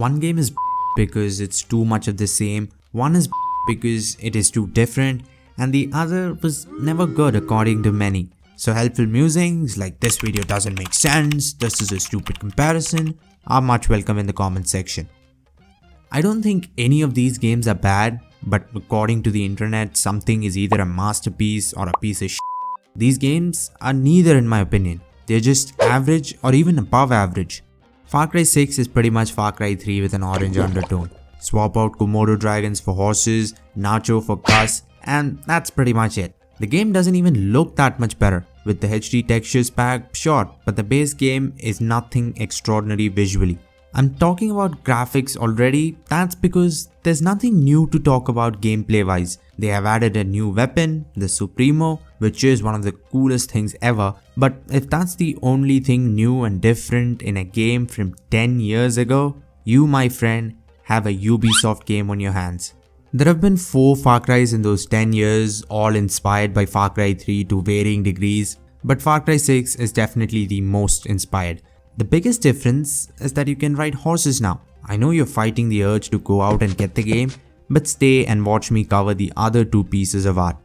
One game is because it's too much of the same, one is because it is too different, and the other was never good according to many. So helpful musings like "this video doesn't make sense, this is a stupid comparison" are much welcome in the comment section. I don't think any of these games are bad, but according to the internet, something is either a masterpiece or a piece of shit. These games are neither in my opinion. They're just average or even above average. Far Cry 6 is pretty much Far Cry 3 with an orange undertone. Swap out Komodo dragons for horses, Nacho for Gus, and that's pretty much it. The game doesn't even look that much better. With the HD textures pack, sure, but the base game is nothing extraordinary visually. I'm talking about graphics already, that's because there's nothing new to talk about gameplay wise. They have added a new weapon, the Supremo, which is one of the coolest things ever, but if that's the only thing new and different in a game from 10 years ago, you my friend have a Ubisoft game on your hands. There have been 4 Far Cry's in those 10 years, all inspired by Far Cry 3 to varying degrees, but Far Cry 6 is definitely the most inspired. The biggest difference is that you can ride horses now. I know you're fighting the urge to go out and get the game, but stay and watch me cover the other 2 pieces of art.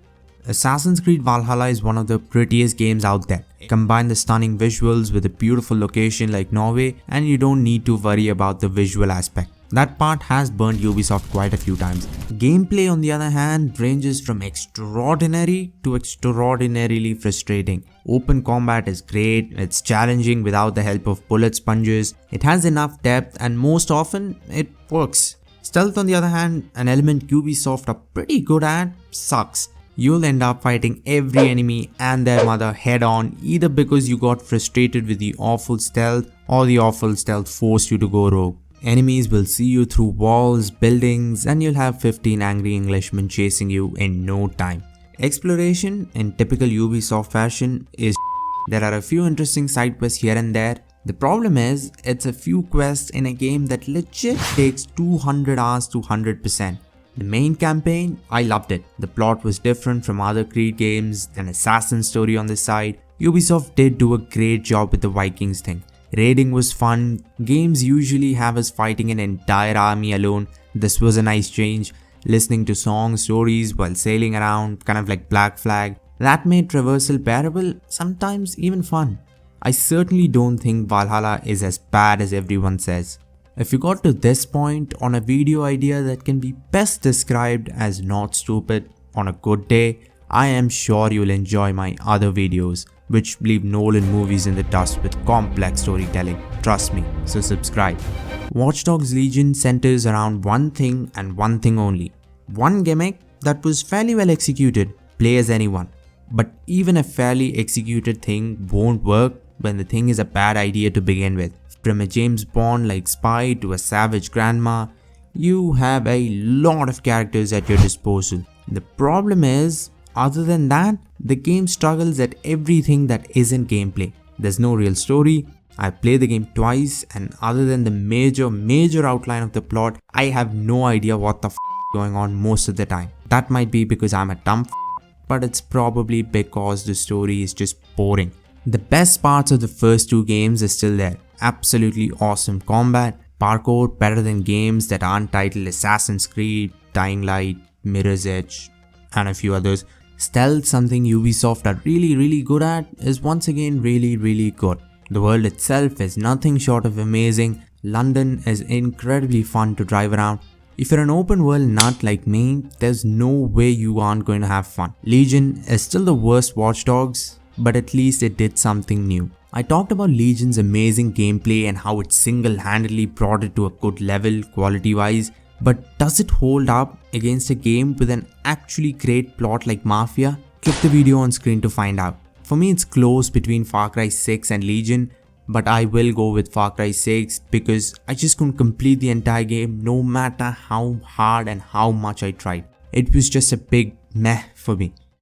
Assassin's Creed Valhalla is one of the prettiest games out there. Combine the stunning visuals with a beautiful location like Norway and you don't need to worry about the visual aspect. That part has burnt Ubisoft quite a few times. Gameplay on the other hand ranges from extraordinary to extraordinarily frustrating. Open combat is great, it's challenging without the help of bullet sponges, it has enough depth and most often it works. Stealth on the other hand, an element Ubisoft are pretty good at, sucks. You'll end up fighting every enemy and their mother head on either because you got frustrated with the awful stealth or the awful stealth forced you to go rogue. Enemies will see you through walls, buildings, and you'll have 15 angry Englishmen chasing you in no time. Exploration, in typical Ubisoft fashion, is there are a few interesting side quests here and there. The problem is, it's a few quests in a game that legit takes 200 hours to 100%. The main campaign, I loved it. The plot was different from other Creed games, an assassin story on the side. Ubisoft did do a great job with the Vikings thing. Raiding was fun, games usually have us fighting an entire army alone, this was a nice change. Listening to song stories while sailing around, kind of like Black Flag, that made traversal bearable, sometimes even fun. I certainly don't think Valhalla is as bad as everyone says. If you got to this point on a video idea that can be best described as not stupid on a good day, I am sure you'll enjoy my other videos, which leave Nolan movies in the dust with complex storytelling, trust me, so subscribe. Watchdogs Legion centers around one thing and one thing only. One gimmick that was fairly well executed, play as anyone. But even a fairly executed thing won't work when the thing is a bad idea to begin with. From a James Bond like spy to a savage grandma, you have a lot of characters at your disposal. The problem is, other than that, the game struggles at everything that isn't gameplay. There's no real story. I played the game twice and other than the major outline of the plot, I have no idea what the f going on most of the time. That might be because I'm a dumb but it's probably because the story is just boring. The best parts of the first 2 games are still there. Absolutely awesome combat, parkour better than games that aren't titled Assassin's Creed, Dying Light, Mirror's Edge, and a few others. Stealth, something Ubisoft are really good at, is once again really good. The world itself is nothing short of amazing. London is incredibly fun to drive around. If you're an open world nut like me, there's no way you aren't going to have fun. Legion is still the worst Watchdogs, but at least it did something new. I talked about Legion's amazing gameplay and how it single-handedly brought it to a good level quality-wise, but does it hold up against a game with an actually great plot like Mafia? Click the video on screen to find out. For me it's close between Far Cry 6 and Legion, but I will go with Far Cry 6 because I just couldn't complete the entire game no matter how hard and how much I tried. It was just a big meh for me.